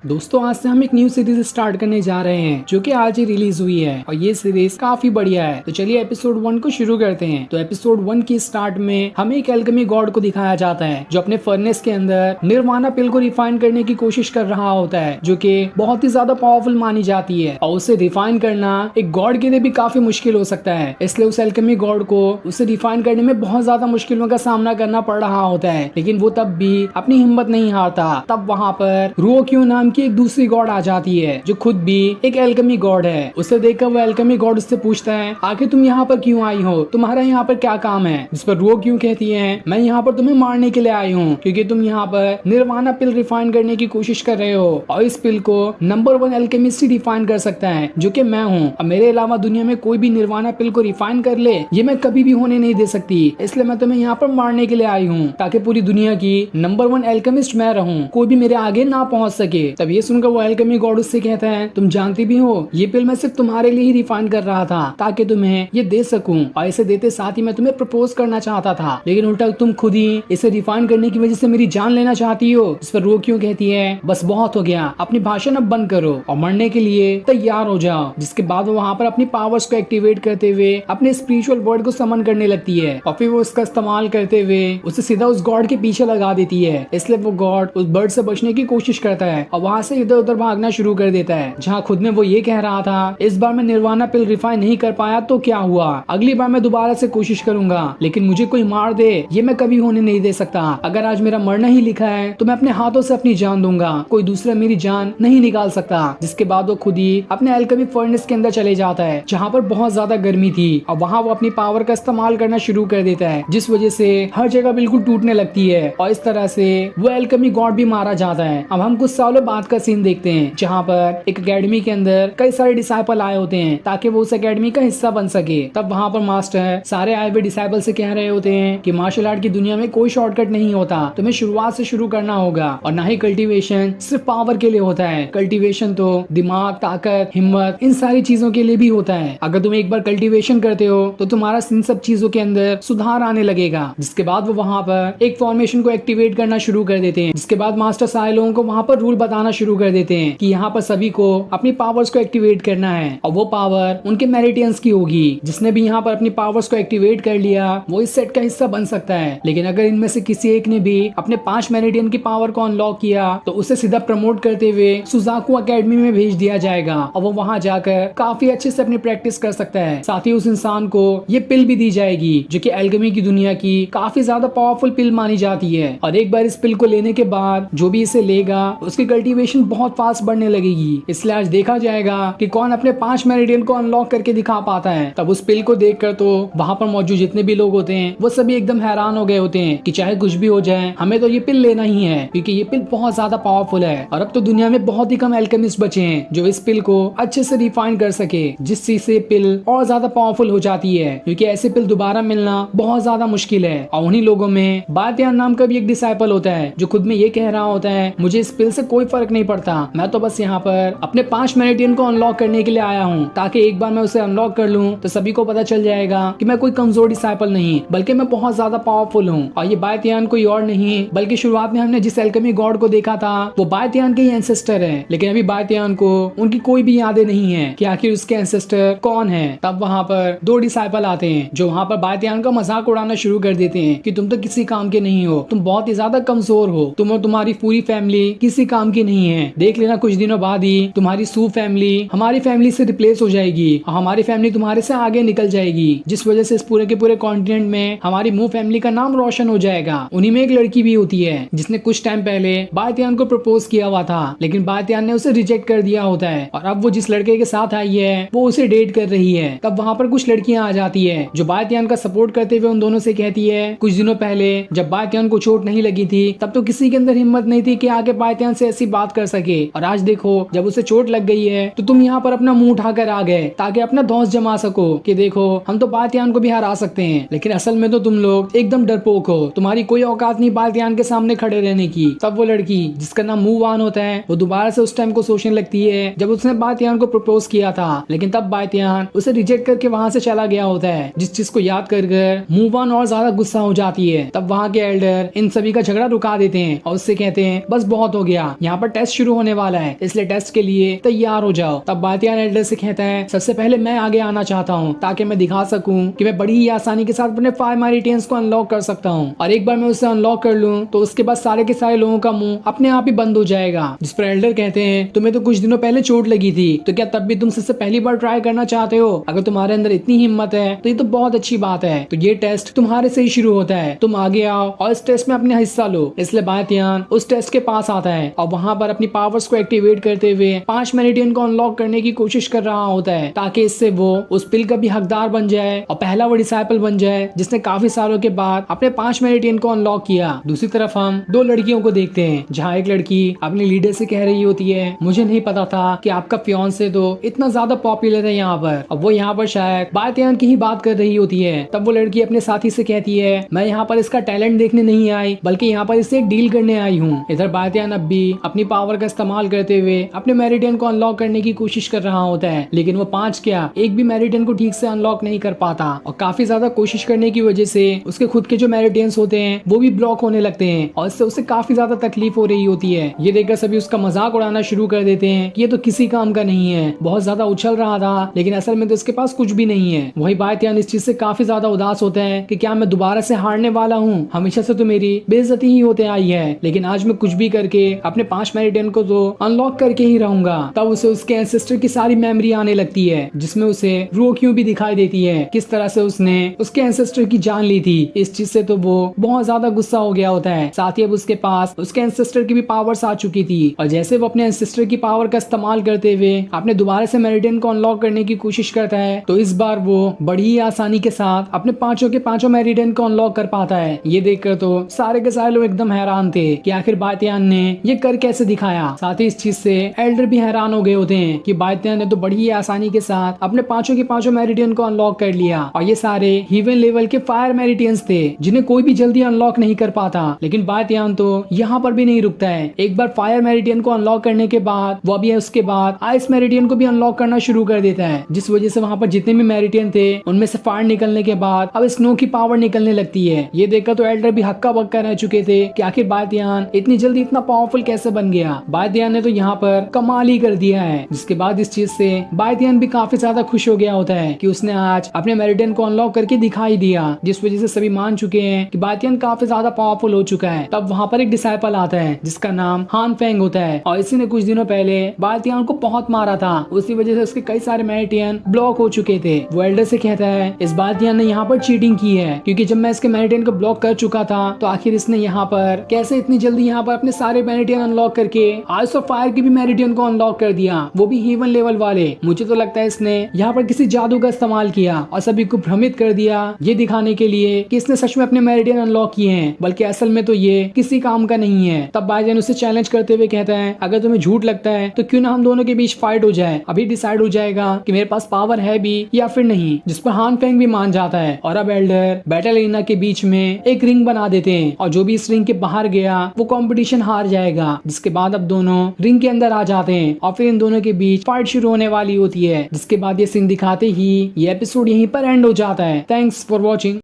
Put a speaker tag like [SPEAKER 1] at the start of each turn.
[SPEAKER 1] दोस्तों आज से हम एक न्यू सीरीज स्टार्ट करने जा रहे हैं जो कि आज ही रिलीज हुई है और ये सीरीज काफी बढ़िया है। तो चलिए एपिसोड 1 को शुरू करते हैं। तो एपिसोड 1 की स्टार्ट में हमें एक एल्केमी गॉड को दिखाया जाता है जो अपने फर्नेस के अंदर निर्वाणा पिल को रिफाइन करने की कोशिश कर रहा होता है जो कि बहुत ही ज्यादा पावरफुल मानी जाती है और उसे रिफाइन करना एक गॉड के लिए भी काफी मुश्किल हो सकता है। इसलिए उस एल्केमी गॉड को उसे रिफाइन करने में बहुत ज्यादा मुश्किलों का सामना करना पड़ रहा होता है, लेकिन वो तब भी अपनी हिम्मत नहीं हारता। तब वहाँ पर रुओक्यू नाम की एक दूसरी गॉड आ जाती है जो खुद भी एक एल्केमी गॉड है। उसे देखकर वो एल्केमी गॉड उससे पूछता है आखिर तुम यहाँ पर क्यों आई हो, तुम्हारा यहाँ पर क्या काम है। जिस पर रुओक्यू कहती है मैं यहाँ पर तुम्हें मारने के लिए आई हूँ क्योंकि तुम यहाँ पर निर्वाणा पिल रिफाइन करने की कोशिश कर रहे हो और इस पिल को नंबर 1 एल्केमिस्ट ही रिफाइन कर सकता है जो कि मैं हूँ। अब मेरे अलावा दुनिया में कोई भी निर्वाणा पिल को रिफाइन कर ले ये मैं कभी भी होने नहीं दे सकती, इसलिए मैं तुम्हें यहाँ पर मारने के लिए आई हूँ ताकि पूरी दुनिया की नंबर 1 एल्केमिस्ट मैं रहूं, कोई भी मेरे आगे ना पहुंच सके। तब ये सुनकर वो एल्केमी गॉड उससे कहता है तुम जानती भी हो ये पिल मैं सिर्फ तुम्हारे लिए ही रिफाइन कर रहा था ताकि तुम्हें ये दे सकूं और इसे देते साथ ही मैं तुम्हें प्रपोज करना चाहता था, लेकिन उल्टा तुम खुद ही इसे रिफाइन करने की वजह से मेरी जान लेना चाहती हो। इस पर रुओक्यू कहती है बस बहुत हो गया, अपनी भाषण अब बंद करो और मरने के लिए तैयार हो जाओ। जिसके बाद वो वहाँ पर अपनी पावर्स को एक्टिवेट करते हुए अपने स्पिरिचुअल वर्ड को समन करने लगती है और फिर वो उसका इस्तेमाल करते हुए उसे सीधा उस गॉड के पीछे लगा देती है। इसलिए वो गॉड उस बर्ड से बचने की कोशिश करता है और वहाँ से इधर उधर भागना शुरू कर देता है, जहाँ खुद में वो ये कह रहा था इस बार मैं निर्वाणा पिल रिफाइन नहीं कर पाया तो क्या हुआ, अगली बार मैं दोबारा से कोशिश करूंगा, लेकिन मुझे कोई मार दे ये मैं कभी होने नहीं दे सकता। अगर आज मेरा मरना ही लिखा है तो मैं अपने हाथों से अपनी जान दूंगा, कोई दूसरा मेरी जान नहीं निकाल सकता। जिसके बाद वो खुद ही अपने एल्केमी फर्नेस के अंदर चले जाता है जहाँ पर बहुत ज्यादा गर्मी थी और वहाँ वो अपनी पावर का इस्तेमाल करना शुरू कर देता है जिस वजह से हर जगह बिल्कुल टूटने लगती है और इस तरह से वो एल्केमी गॉड भी मारा जाता है। अब हम कुछ सालों बाद का सीन देखते हैं जहाँ पर एक एकेडमी के अंदर कई सारे डिसाइपल आए होते हैं ताकि वो उस एकेडमी का हिस्सा बन सके। तब वहाँ पर मास्टर सारे आए हुए डिसाइपल से कह रहे होते हैं कि मार्शल आर्ट की दुनिया में कोई शॉर्टकट नहीं होता, तुम्हें शुरुआत से शुरू करना होगा और ना ही कल्टीवेशन सिर्फ पावर के लिए होता है, कल्टीवेशन तो दिमाग, ताकत, हिम्मत इन सारी चीजों के लिए भी होता है। अगर तुम एक बार कल्टीवेशन करते हो तो तुम्हारा इन सब चीजों के अंदर सुधार आने लगेगा। जिसके बाद वो वहाँ पर एक फॉर्मेशन को एक्टिवेट करना शुरू कर देते हैं। जिसके बाद मास्टर सारे लोगों को वहाँ पर रूल बताना शुरू कर देते हैं कि यहाँ पर सभी को अपनी पावर्स को एक्टिवेट करना है और वो पावर उनके मेरिटियंस की होगी। जिसने भी यहाँ पर अपनी पावर्स को एक्टिवेट कर लिया वो इस सेट का हिस्सा बन सकता है, लेकिन अगर इनमें से किसी एक ने भी अपने 5 मेरिडियन की पावर को अनलॉक किया तो उसे सीधा प्रमोट करते हुए सुजाकू एकेडमी में भेज दिया जाएगा और वो वहाँ जाकर काफी अच्छे से अपनी प्रैक्टिस कर सकता है। साथ ही उस इंसान को ये पिल भी दी जाएगी जो कि एल्केमी की दुनिया की काफी ज्यादा पावरफुल पिल मानी जाती है और एक बार इस पिल को लेने के बाद जो भी इसे लेगा उसकी कल्टीवेशन बहुत फास्ट बढ़ने लगेगी। इसलिए आज देखा जाएगा कि कौन अपने 5 मेरिडियन को अनलॉक करके दिखा पाता है। तब उस पिल को देखकर तो वहाँ पर मौजूद जितने भी लोग होते हैं वो सभी एकदम हैरान हो गए होते हैं कि चाहे कुछ भी हो जाए हमें तो ये पिल लेना ही है क्योंकि ये पिल बहुत ज्यादा पावरफुल है और अब तो दुनिया में बहुत ही कम एल्केमिस्ट बचे हैं जो इस पिल को अच्छे से रिफाइन कर सके, जिस चीज से पिल और ज्यादा पावरफुल हो जाती है क्योंकि ऐसे पिल दोबारा मिलना बहुत ज्यादा मुश्किल है। और उन्हीं लोगों में बातियान नाम का भी एक डिसाइपल होता है जो खुद में ये कह रहा होता है मुझे इस पिल से कोई फर्क नहीं पड़ता, मैं तो बस यहाँ पर अपने 5 मेरिडियन को अनलॉक करने के लिए आया हूँ ताकि एक बार मैं उसे अनलॉक कर लूँ तो सभी को पता चल जाएगा कि मैं कोई कमजोर डिसाइपल नहीं बल्कि मैं बहुत ज्यादा पावरफुल हूँ। और ये बातियान कोई और नहीं बल्कि शुरुआत में हमने जिस एल्केमी गॉड को देखा था वो बातियान के ही एंसेस्टर है, लेकिन अभी बातियान को उनकी कोई भी यादें नहीं है कि आखिर उसके एंसेस्टर कौन है। तब वहाँ पर 2 डिसाइपल आते हैं जो वहाँ पर बातियान का मजाक उड़ाना शुरू कर देते हैं कि तुम तो किसी काम के नहीं हो, तुम बहुत ही ज्यादा कमजोर हो, तुम और तुम्हारी पूरी फैमिली किसी काम की नहीं है, देख लेना कुछ दिनों बाद ही तुम्हारी सू फैमिली हमारी फैमिली से रिप्लेस हो जाएगी और हमारी फैमिली तुम्हारे से आगे निकल जाएगी, जिस वजह से इस पूरे के पूरे कॉन्टिनेंट में हमारी मू फैमिली का नाम रोशन हो जाएगा। उन्हीं में एक लड़की भी होती है जिसने कुछ टाइम पहले बातियान को प्रपोज किया हुआ था, लेकिन बातियान ने उसे रिजेक्ट कर दिया होता है और अब वो जिस लड़के के साथ आई है वो उसे डेट कर रही है। तब वहाँ पर कुछ लड़कियां आ जाती है जो बातियान का सपोर्ट करते हुए उन दोनों से कहती है कुछ दिनों पहले जब बातियान को चोट नहीं लगी थी तब तो किसी के अंदर हिम्मत नहीं थी कि आगे बातियान से ऐसी बात कर सके, और आज देखो जब उसे चोट लग गई है तो तुम यहाँ पर अपना मुंह उठाकर आ गए ताकि अपना धौंस जमा सको कि देखो हम तो बातियान को भी हरा सकते हैं, लेकिन असल में तो तुम लोग एकदम डरपोक हो, तुम्हारी कोई औकात नहीं बातियान के सामने खड़े रहने की। तब वो लड़की जिसका नाम मूवान होता है वो दोबारा से उस टाइम को सोचने लगती है जब उसने बातियान को प्रपोज किया था, लेकिन तब बातियान उसे रिजेक्ट करके वहाँ से चला गया होता है, जिस चीज को याद कर मूवान और ज्यादा गुस्सा हो जाती है। तब वहाँ के एल्डर इन सभी का झगड़ा रुका देते हैं और उससे कहते हैं बस बहुत हो गया, यहाँ पर टेस्ट शुरू होने वाला है, इसलिए टेस्ट के लिए तैयार हो जाओ। तब बातियान एल्डर से कहता है सबसे पहले मैं आगे आना चाहता हूँ ताकि मैं दिखा सकूं कि मैं बड़ी ही आसानी के साथ अपने 5 मेरिडियंस को अनलॉक कर सकता हूँ, और एक बार मैं उसे अनलॉक कर लूँ तो उसके बाद सारे के सारे लोगों का मुंह अपने आप ही बंद हो जाएगा। जिस पर एल्डर कहते हैं तुम्हें तो कुछ दिनों पहले चोट लगी थी, तो क्या तब भी तुम सबसे पहली बार ट्राई करना चाहते हो? अगर तुम्हारे अंदर इतनी हिम्मत है तो ये तो बहुत अच्छी बात है। तो ये टेस्ट तुम्हारे से ही शुरू होता है, तुम आगे आओ और इस टेस्ट में अपने हिस्सा लो। इसलिए बातियान उस टेस्ट के पास आता है और वहां पर अपनी पावर्स को एक्टिवेट करते हुए 5 मेरिडियन को अनलॉक करने की कोशिश कर रहा होता है, ताकि इससे वो उस पिल का भी हकदार बन जाए और पहला वो डिसाइपल बन जाए जिसने काफी सालों के बाद अपने 5 मेरिडियन को अनलॉक किया। दूसरी तरफ हम 2 लड़कियों को देखते हैं, जहाँ एक लड़की अपनी लीडर से कह रही होती है मुझे नहीं पता था कि आपका फियांसे तो इतना ज्यादा पॉपुलर है यहाँ पर। अब वो यहाँ पर शायद बातियान की ही बात कर रही होती है। तब वो लड़की अपने साथी से कहती है मैं यहाँ पर इसका टैलेंट देखने नहीं आई, बल्कि यहाँ पर इससे एक डील करने आई हूँ। इधर बातियान अब भी अपनी पावर का इस्तेमाल करते हुए अपने मेरिडियन को अनलॉक करने की कोशिश कर रहा होता है, लेकिन वो 5 क्या एक भी मेरिडियन को ठीक से अनलॉक नहीं कर पाता, और काफी ज्यादा कोशिश करने की वजह से उसके खुद के जो मेरिडियंस होते हैं वो भी ब्लॉक होने लगते हैं, और इससे उसे काफी ज्यादा तकलीफ हो रही होती है। ये देखकर सभी उसका मजाक उड़ाना शुरू कर देते हैं कि ये तो किसी काम का नहीं है, बहुत ज्यादा उछल रहा था लेकिन असल में तो इसके पास कुछ भी नहीं है। वही बातियान इस चीज से काफी ज्यादा उदास होता है कि क्या मैं दोबारा से हारने वाला हूँ? हमेशा से तो मेरी बेइज्जती ही होते आई है, लेकिन आज मैं कुछ भी करके अपने 5 मेरिडियन को तो अनलॉक करके ही रहूंगा। तब उसे उसके एंसेस्टर की सारी मेमोरी आने लगती है, जिसमें उसे रोकियों भी दिखाई देती है, किस तरह से उसने उसके एंसेस्टर की जान ली थी। इस चीज से तो वो बहुत ज्यादा गुस्सा हो गया होता है। साथ ही अब उसके पास उसके एंसेस्टर की भी पावर्स आ चुकी थी, और जैसे वो अपने एंसेस्टर की पावर का इस्तेमाल करते हुए अपने दोबारा से मेरिडियन को अनलॉक करने की कोशिश करता है, तो इस बार वो बड़ी ही आसानी के साथ अपने 5 के 5 मेरिडियन को अनलॉक कर पाता है। ये देखकर तो सारे के सारे लोग एकदम हैरान थे कि आखिर बातियान ने ये कर कैसे दिखाया। साथ ही इस चीज से एल्डर भी हैरान हो गए होते हैं कि बातियान ने तो बड़ी ही आसानी के साथ अपने 5 के 5 मेरिडियन को अनलॉक कर लिया, और ये सारे हीवन लेवल के फायर मेरिडियंस थे जिन्हें कोई भी जल्दी अनलॉक नहीं कर पाता। लेकिन बातियान तो यहाँ पर भी नहीं रुकता है। एक बार फायर मेरिडियन को अनलॉक करने के बाद वो भी उसके बाद आइस मेरिडियन को भी अनलॉक करना शुरू कर देता है, जिस वजह से वहाँ पर जितने भी मेरिडियन थे उनमें से फायर निकलने के बाद अब स्नो की पावर निकलने लगती है। ये देखकर तो एल्डर भी हक्का बक्का रह चुके थे कि आखिर बातियान इतनी जल्दी इतना पावरफुल कैसे बन गया। बातियान ने तो यहाँ पर कमाल ही कर दिया है। जिसके बाद इस चीज से बातियान भी काफी ज्यादा खुश हो गया होता है कि उसने आज अपने मेरिडियन को अनलॉक करके दिखाई दिया, जिस वजह से सभी मान चुके हैं कि बातियान काफी ज्यादा पावरफुल हो चुका है। तब वहाँ पर एक डिसाइपल आता है जिसका नाम हान फेंग होता है, और इसी ने कुछ दिनों पहले बातियान को बहुत मारा था। उसी वजह से उसके कई सारे मेरिडियन ब्लॉक हो चुके थे। वो एल्डर से कहता है इस बातियान ने यहाँ पर चीटिंग की है, क्योंकि जब मैं इसके मेरिडियन को ब्लॉक कर चुका था तो आखिर इसने यहाँ पर कैसे इतनी जल्दी यहाँ पर अपने सारे मेरिडियन अनलॉक करके आइस ऑफ फायर की भी मेरिडियन को अनलॉक कर दिया, वो भी हीवन लेवल वाले। मुझे तो लगता है इसने यहाँ पर किसी जादू का इस्तेमाल किया और सभी को भ्रमित कर दिया, ये दिखाने के लिए कि इसने सच में अपने मेरिडियन अनलॉक किए हैं, बल्कि असल में तो ये किसी काम का नहीं है। तब बातियान उसे चैलेंज करते हुए कहता है अगर तुम्हें झूठ लगता है तो क्यों ना हम दोनों के बीच फाइट हो जाए, अभी डिसाइड हो जाएगा कि मेरे पास पावर है भी या फिर नहीं। जिस पर हान फेंग भी मान जाता है, और अब एल्डर बैटल एरिना के बीच में एक रिंग बना देते हैं, और जो भी इस रिंग के बाहर गया वो कंपटीशन हार जाएगा। जिसके बाद अब दोनों रिंग के अंदर आ जाते हैं और फिर इन दोनों के बीच फाइट शुरू होने वाली होती है। जिसके बाद ये सीन दिखाते ही ये एपिसोड यहीं पर एंड हो जाता है। Thanks for watching.